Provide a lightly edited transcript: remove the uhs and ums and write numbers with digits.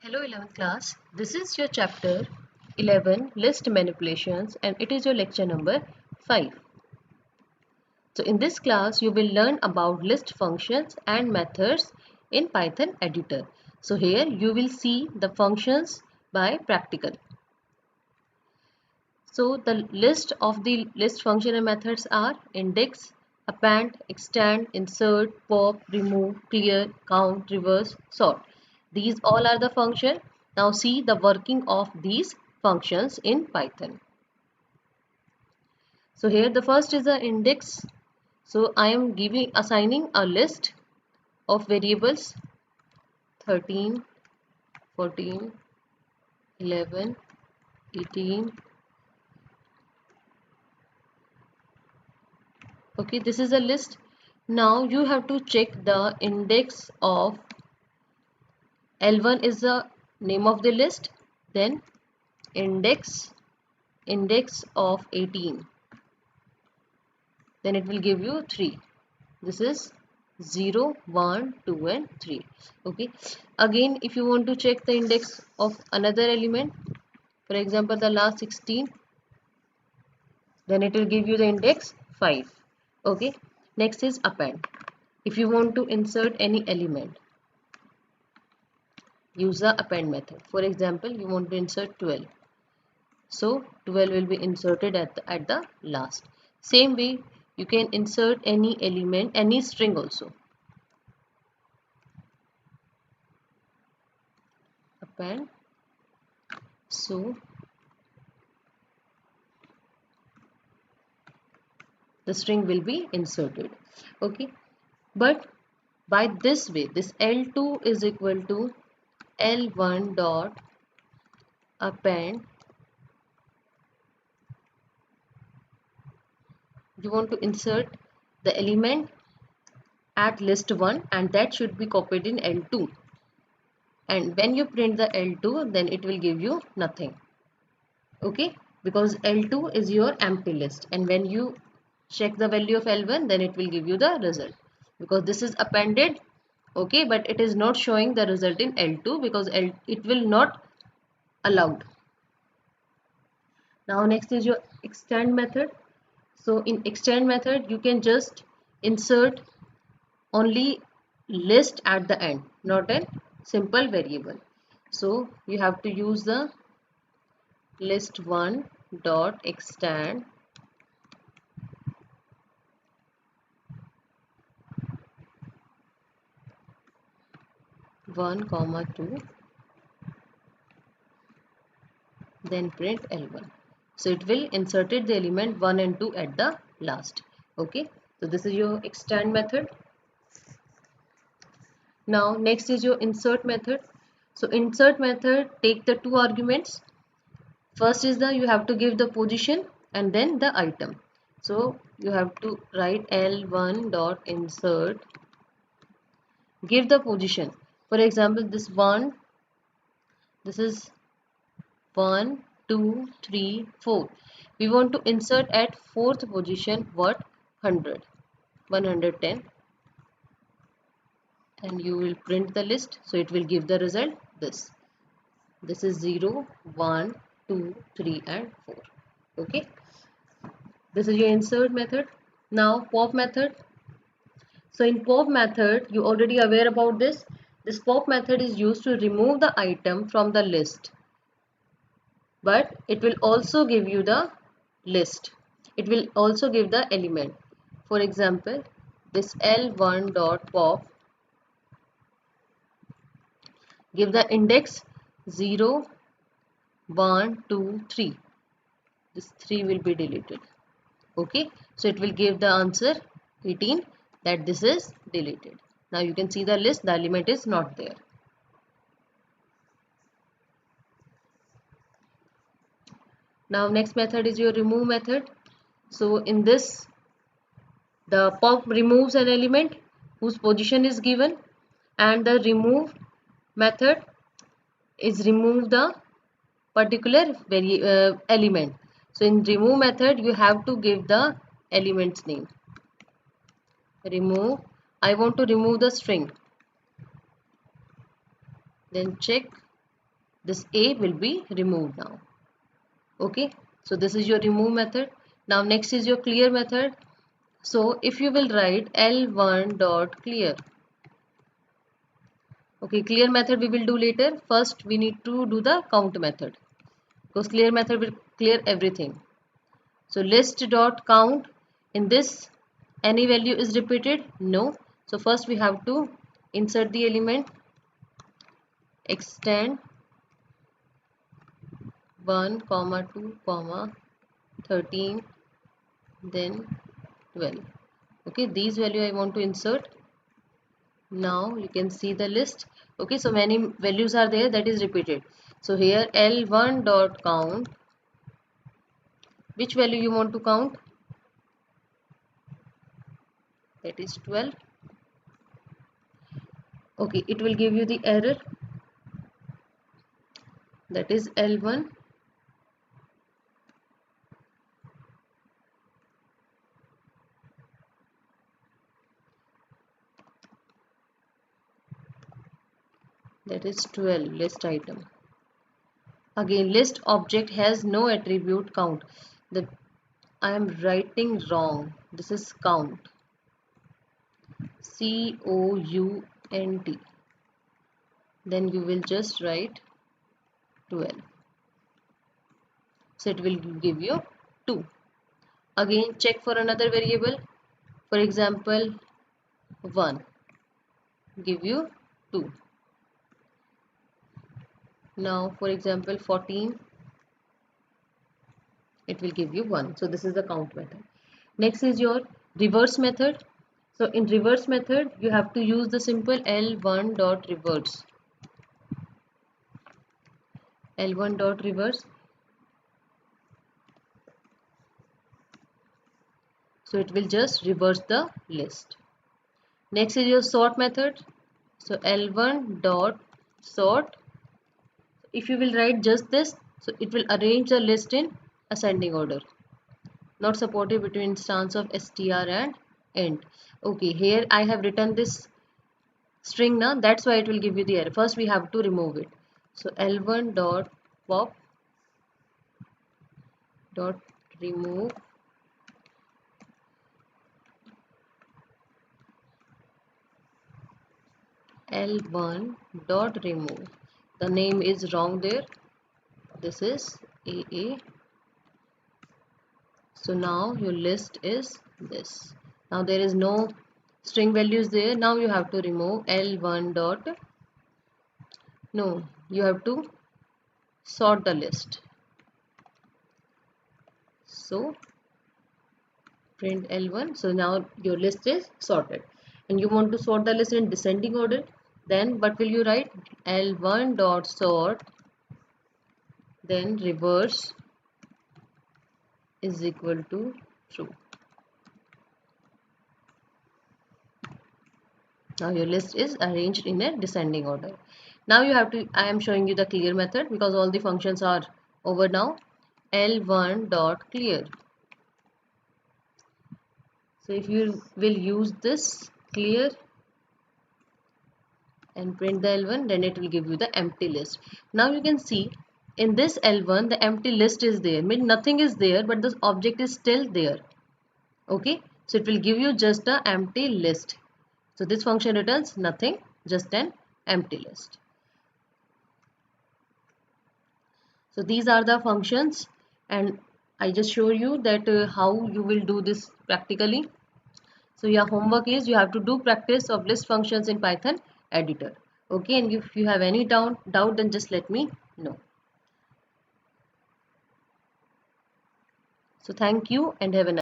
Hello 11th class, this is your chapter 11 list manipulations and it is your lecture number 5. So in this class you will learn about list functions and methods in Python editor. So here you will see the functions by practical. So the list of the list function and methods are index, append, extend, insert, pop, remove, clear, count, reverse, sort. These all are the functions. Now see the working of these functions in Python. So here the first is the index. So I am assigning a list of variables 13, 14, 11, 18. Okay, this is a list. Now you have to check the index of L1 is the name of the list, then index of 18, then it will give you 3. This is 0, 1, 2 and 3. Okay, again if you want to check the index of another element, for example the last 16, then it will give you the index 5. Okay, next is append. If you want to insert any element, use the append method. For example, you want to insert 12. So 12 will be inserted at the last. Same way, you can insert any element, any string also. Append. So the string will be inserted. Okay. But by this way, this L2 is equal to L1 dot append. You want to insert the element at list 1 and that should be copied in L2. And when you print the L2, then it will give you nothing. Okay, because L2 is your empty list, and when you check the value of L1, then it will give you the result, because this is appended. Okay, but it is not showing the result in L2 because it will not allowed. Now next is your extend method. So in extend method you can just insert only list at the end, not a simple variable. So you have to use the list1 dot extend one comma 2, then print L1. So it will inserted the element 1 and 2 at the last. Okay, so this is your extend method. Now next is your insert method. So insert method take the two arguments. First is you have to give the position and then the item. So you have to write L1 dot insert, give the position. For example, this is 1, 2, 3, 4. We want to insert at fourth position what? 100, 110, and you will print the list. So it will give the result this. This is 0, 1, 2, 3 and 4. Okay. This is your insert method. Now pop method. So in pop method, you already aware about this. This pop method is used to remove the item from the list, but it will also give you the list. It will also give the element. For example, this L1 dot pop, give the index 0, 1, 2, 3. This 3 will be deleted. Okay, so it will give the answer 18, that this is deleted. Now you can see the list, the element is not there. Now next method is your remove method. So in this, the pop removes an element whose position is given, and the remove method is remove the particular element. So in remove method you have to give the element's name. Remove, I want to remove the string, then check This A will be removed now. Okay, so this is your remove method. Now next is your clear method. So if you will write L1 dot clear. Okay, clear method we will do later. First we need to do the count method, because clear method will clear everything. So list dot count, in this any value is repeated? No. So first we have to insert the element, extend 1, 2, 13, then 12. Okay, these value I want to insert. Now you can see the list. Okay, so many values are there, that is repeated. So here L1 dot count, which value you want to count? That is 12. Okay, it will give you the error, that is L1. That is 12 list item. Again, list object has no attribute count. The I am writing wrong. This is count. COUNT. Then you will just write 12. So it will give you 2. Again, check for another variable. For example, 1. Give you 2. Now, for example, 14. It will give you 1. So this is the count method. Next is your reverse method. So in reverse method, you have to use the simple L1 dot reverse. L1 dot reverse. So it will just reverse the list. Next is your sort method. So L1 dot sort. If you will write just this, so it will arrange the list in ascending order. Not supported between instance of str and int. Okay, here I have written this string now, that's why it will give you the error. First we have to remove it. So L1 dot pop dot remove L1 dot remove. The name is wrong there. This is AA. So now your list is this. Now there is no string values there. Now you have to remove L1 dot. No, you have to sort the list. So print L1. So now your list is sorted. And you want to sort the list in descending order. Then what will you write? L1 dot sort, then reverse is equal to true. Now your list is arranged in a descending order. Now you have to, I am showing you the clear method because all the functions are over now. L1 dot clear. So if you will use this clear and print the L1, then it will give you the empty list. Now you can see in this L1 the empty list is there, means nothing is there, but this object is still there. Okay, so it will give you just the empty list. So this function returns nothing, just an empty list. So these are the functions, and I just show you that how you will do this practically. So your homework is you have to do practice of list functions in Python editor. Okay, and if you have any doubt then just let me know. So thank you and have a nice